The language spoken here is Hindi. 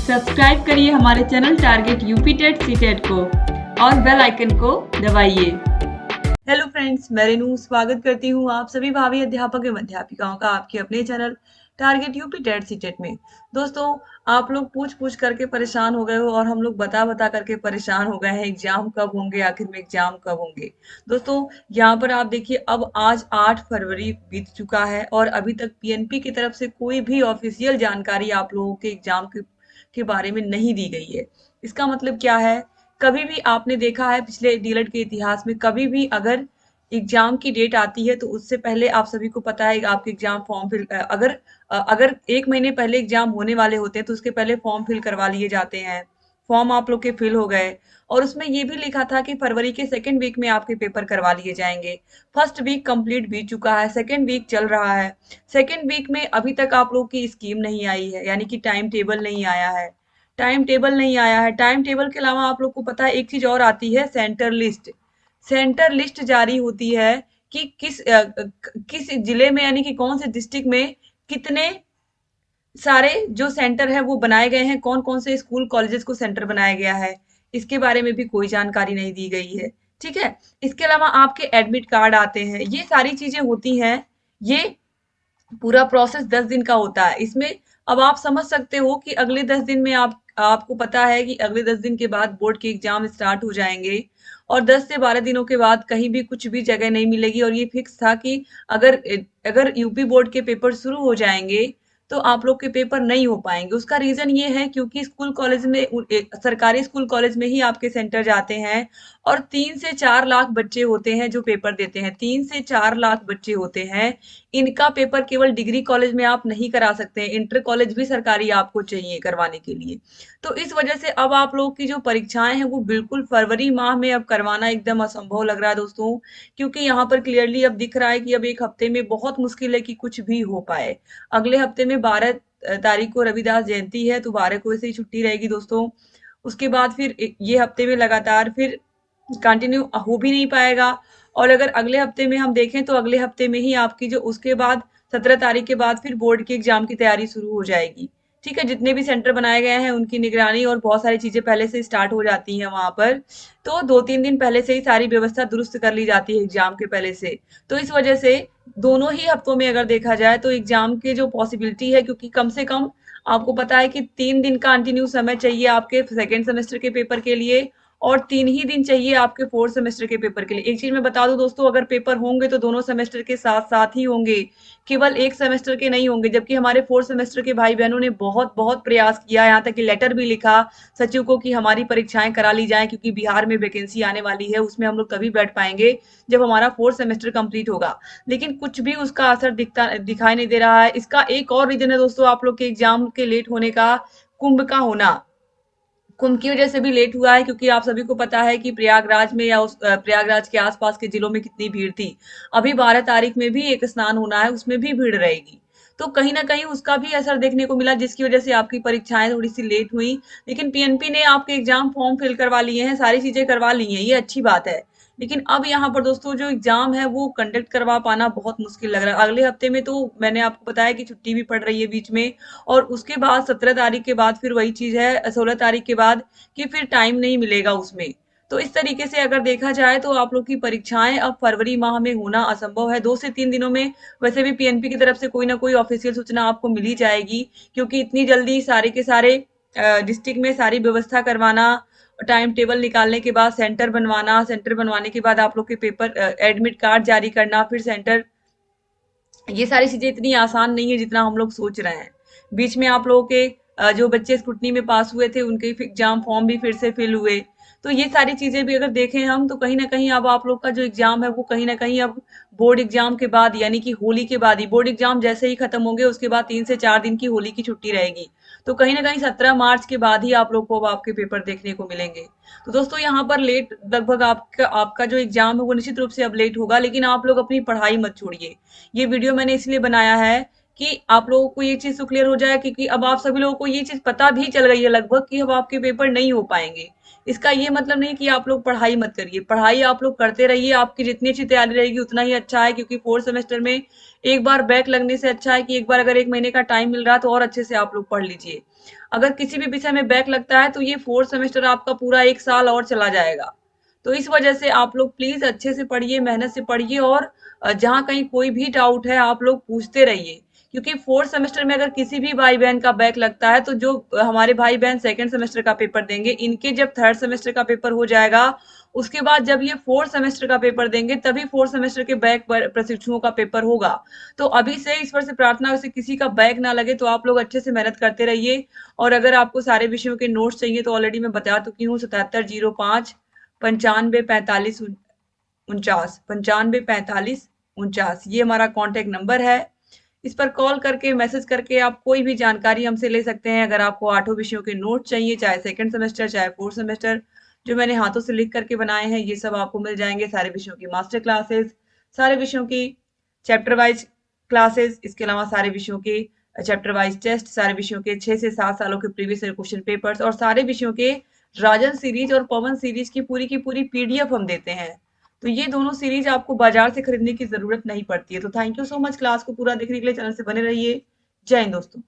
सब्सक्राइब करिए हमारे channel target UP TET CTET को और बेल आइकन को दबाइए। हेलो फ्रेंड्स, मैं रेनू स्वागत करती हूँ आप सभी भावी अध्यापक एवं अध्यापिकाओं का आपके अपने channel target UP TET CTET में। दोस्तों, आप लोग पूछ करके परेशान हो गए हो और हम लोग बता करके परेशान हो गए हैं एग्जाम कब होंगे, आखिर में एग्जाम कब होंगे। दोस्तों, यहाँ पर आप देखिए, अब आज 8 फरवरी बीत चुका है और अभी तक पीएनपी की तरफ से कोई भी ऑफिशियल जानकारी आप लोगों के एग्जाम के बारे में नहीं दी गई है। इसका मतलब क्या है, कभी भी आपने देखा है पिछले डीएलएड के इतिहास में, कभी भी अगर एग्जाम की डेट आती है तो उससे पहले आप सभी को पता है आपके एग्जाम फॉर्म फिल अगर 1 महीने पहले एग्जाम होने वाले होते हैं तो उसके पहले फॉर्म फिल करवा लिए जाते हैं। फॉर्म आप लोग के फिल हो गए और उसमें ये भी लिखा था कि फरवरी के सेकेंड वीक में आपके पेपर करवा लिए जाएंगे। फर्स्ट वीक कंप्लीट बीत चुका है, सेकेंड वीक चल रहा है। सेकेंड वीक में अभी तक आप लोग की स्कीम नहीं आई है, यानी कि टाइम टेबल नहीं आया है। टाइम टेबल नहीं आया है। टाइम टेबल के अलावा आप लोग को पता है एक चीज और आती है, सेंटर लिस्ट। सेंटर लिस्ट जारी होती है कि किस जिले में, यानी कि कौन से डिस्ट्रिक्ट में कितने सारे जो सेंटर है वो बनाए गए हैं, कौन कौन से स्कूल कॉलेजेस को सेंटर बनाया गया है, इसके बारे में भी कोई जानकारी नहीं दी गई है। ठीक है। इसके अलावा आपके एडमिट कार्ड आते हैं, ये सारी चीजें होती हैं। ये पूरा प्रोसेस 10 दिन का होता है। इसमें अब आप समझ सकते हो कि अगले 10 दिन में आपको पता है कि अगले 10 दिन के बाद बोर्ड के एग्जाम स्टार्ट हो जाएंगे और 10 से 12 दिनों के बाद कहीं भी कुछ भी जगह नहीं मिलेगी। और ये फिक्स था कि अगर अगर यूपी बोर्ड के पेपर शुरू हो जाएंगे तो आप लोग के पेपर नहीं हो पाएंगे। उसका रीजन ये है क्योंकि स्कूल कॉलेज में, सरकारी स्कूल कॉलेज में ही आपके सेंटर जाते हैं और 3 से 4 लाख बच्चे होते हैं जो पेपर देते हैं। 3 से 4 लाख बच्चे होते हैं। इनका पेपर केवल डिग्री कॉलेज में आप नहीं करा सकते हैं, इंटर कॉलेज भी सरकारी आपको चाहिए करवाने के लिए। तो इस वजह से अब आप लोग की जो परीक्षाएं हैं वो बिल्कुल फरवरी माह में अब करवाना एकदम असंभव लग रहा है दोस्तों, क्योंकि यहाँ पर क्लियरली अब दिख रहा है कि अब एक हफ्ते में बहुत मुश्किल है कि कुछ भी हो पाए। अगले हफ्ते में 12 तारीख को रविदास जयंती है, तो 12 को ऐसे ही छुट्टी रहेगी दोस्तों। उसके बाद फिर ये हफ्ते में लगातार फिर कंटिन्यू हो भी नहीं पाएगा। और अगर अगले हफ्ते में हम देखें तो अगले हफ्ते में ही आपकी जो उसके बाद 17 तारीख के बाद फिर बोर्ड के एग्जाम की तैयारी शुरू हो जाएगी। ठीक है। जितने भी सेंटर बनाए गए हैं उनकी निगरानी और बहुत सारी चीजें पहले से स्टार्ट हो जाती हैं वहां पर। तो 2-3 दिन पहले से ही सारी व्यवस्था दुरुस्त कर ली जाती है एग्जाम के पहले से। तो इस वजह से दोनों ही हफ्तों में अगर देखा जाए तो एग्जाम के जो पॉसिबिलिटी है, क्योंकि कम से कम आपको पता है कि 3 दिन का कंटिन्यू समय चाहिए आपके सेकेंड सेमेस्टर के पेपर के लिए और 3 ही दिन चाहिए आपके फोर्थ सेमेस्टर के पेपर के लिए। एक चीज मैं बता दूं दोस्तों, अगर पेपर होंगे तो दोनों सेमेस्टर के साथ साथ ही होंगे, केवल एक सेमेस्टर के नहीं होंगे। जबकि हमारे फोर्थ सेमेस्टर के भाई बहनों ने बहुत बहुत प्रयास किया, यहाँ तक कि लेटर भी लिखा सचिव को कि हमारी परीक्षाएं करा ली जाए, क्योंकि बिहार में वैकेंसी आने वाली है, उसमें हम लोग तभी बैठ पाएंगे जब हमारा फोर्थ सेमेस्टर कंप्लीट होगा। लेकिन कुछ भी उसका असर दिखाई नहीं दे रहा है। इसका एक और रीजन है दोस्तों आप लोग के एग्जाम के लेट होने का, कुंभ का होना। कुंभ की वजह से भी लेट हुआ है, क्योंकि आप सभी को पता है कि प्रयागराज में या उस प्रयागराज के आसपास के जिलों में कितनी भीड़ थी। अभी 12 तारीख में भी एक स्नान होना है, उसमें भी भीड़ रहेगी। तो कहीं ना कहीं उसका भी असर देखने को मिला, जिसकी वजह से आपकी परीक्षाएं थोड़ी सी लेट हुई। लेकिन पीएनपी ने आपके एग्जाम फॉर्म फिल करवा लिए हैं, सारी चीजें करवा ली हैं, ये अच्छी बात है। लेकिन अब यहाँ पर दोस्तों जो एग्जाम है वो कंडक्ट करवा पाना बहुत मुश्किल लग रहा है। अगले हफ्ते में तो मैंने आपको बताया कि छुट्टी भी पड़ रही है बीच में, और उसके बाद 17 तारीख के बाद फिर वही चीज है, 16 तारीख के बाद, कि फिर टाइम नहीं मिलेगा उसमें। तो इस तरीके से अगर देखा जाए तो आप लोग की परीक्षाएं अब फरवरी माह में होना असंभव है। 2 से 3 दिनों में वैसे भी पीएनपी की तरफ से कोई ना कोई ऑफिशियल सूचना आपको मिल ही जाएगी, क्योंकि इतनी जल्दी सारे के सारे डिस्ट्रिक्ट में सारी व्यवस्था करवाना, टाइम टेबल निकालने के बाद सेंटर बनवाना, सेंटर बनवाने के बाद आप लोग के पेपर एडमिट कार्ड जारी करना, फिर सेंटर, ये सारी चीजें इतनी आसान नहीं है जितना हम लोग सोच रहे हैं। बीच में आप लोगों के जो बच्चे स्क्रूटनी में पास हुए थे उनके एग्जाम फॉर्म भी फिर से फिल हुए। तो ये सारी चीजें भी अगर देखें हम तो कहीं ना कहीं अब आप लोग का जो एग्जाम है वो कहीं ना कहीं अब बोर्ड एग्जाम के बाद, यानी कि होली के बाद ही, बोर्ड एग्जाम जैसे ही खत्म होंगे उसके बाद 3 से 4 दिन की होली की छुट्टी रहेगी। तो कहीं ना कहीं 17 मार्च के बाद ही आप लोग को अब आपके पेपर देखने को मिलेंगे। तो दोस्तों यहाँ पर लेट, लगभग आपका आपका जो एग्जाम है वो निश्चित रूप से अब लेट होगा, लेकिन आप लोग अपनी पढ़ाई मत छोड़िए। ये वीडियो मैंने इसलिए बनाया है कि आप लोगों को ये चीज तो क्लियर हो जाए, क्योंकि अब आप सभी लोगों को ये चीज पता भी चल गई है लगभग कि अब आपके पेपर नहीं हो पाएंगे। इसका ये मतलब नहीं कि आप लोग पढ़ाई मत करिए, पढ़ाई आप लोग करते रहिए, आपकी जितनी अच्छी तैयारी रहेगी उतना ही अच्छा है, क्योंकि फोर्थ सेमेस्टर में एक बार बैक लगने से अच्छा है कि एक बार अगर 1 महीने का टाइम मिल रहा है तो और अच्छे से आप लोग पढ़ लीजिए। अगर किसी भी विषय में बैक लगता है तो ये फोर्थ सेमेस्टर आपका पूरा 1 साल और चला जाएगा। तो इस वजह से आप लोग प्लीज अच्छे से पढ़िए, मेहनत से पढ़िए, और जहाँ कहीं कोई भी डाउट है आप लोग पूछते रहिए, क्योंकि फोर्थ सेमेस्टर में अगर किसी भी भाई बहन का बैक लगता है तो जो हमारे भाई बहन सेकंड सेमेस्टर का पेपर देंगे, इनके जब थर्ड सेमेस्टर का पेपर हो जाएगा, उसके बाद जब ये फोर्थ सेमेस्टर का पेपर देंगे तभी फोर्थ सेमेस्टर के बैक प्रशिक्षुओं का पेपर होगा। तो अभी से ईश्वर से प्रार्थना से किसी का बैक ना लगे, तो आप लोग अच्छे से मेहनत करते रहिए। और अगर आपको सारे विषयों के नोट्स चाहिए तो ऑलरेडी मैं बता चुकी हूँ, 7705 95 45 49, 95 45 49, ये हमारा कॉन्टेक्ट नंबर है। इस पर कॉल करके, मैसेज करके आप कोई भी जानकारी हमसे ले सकते हैं। अगर आपको 8 विषयों के नोट चाहिए, चाहे सेकंड सेमेस्टर चाहे फोर्थ सेमेस्टर, जो मैंने हाथों से लिख करके बनाए हैं ये सब आपको मिल जाएंगे। सारे विषयों की मास्टर क्लासेस, सारे विषयों की चैप्टर वाइज क्लासेस, इसके अलावा सारे विषयों के चैप्टर वाइज टेस्ट, सारे विषयों के 6 से 7 सालों के प्रीवियस ईयर क्वेश्चन पेपर्स, और सारे विषयों के राजन सीरीज और पवन सीरीज की पूरी पीडीएफ हम देते हैं। तो ये दोनों सीरीज आपको बाजार से खरीदने की जरूरत नहीं पड़ती है। तो thank you so much class को पूरा देखने के लिए, चैनल से बने रहिए। जय हिंद दोस्तों।